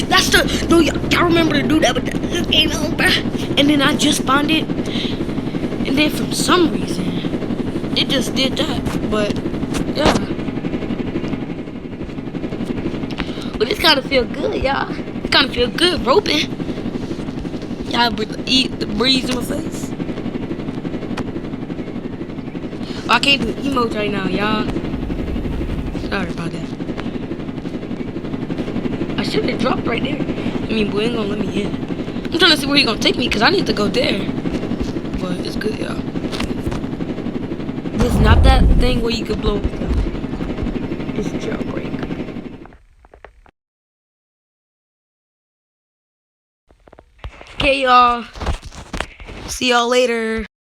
That's the no. Y'all remember to do that with the game on, bro? And then I just spawned it, and then for some reason, it just did that. But yeah, but it's gotta feel good, y'all. It's gotta feel good roping. Y'all eat the breeze in my face. Oh, I can't do emotes right now, y'all. Sorry about that. I should have dropped right there. I mean, boy ain't gonna let me in. I'm trying to see where he gonna take me because I need to go there. But it's good, y'all. It's not that thing where you could blow up. It's jailbreak. Okay, y'all. See y'all later.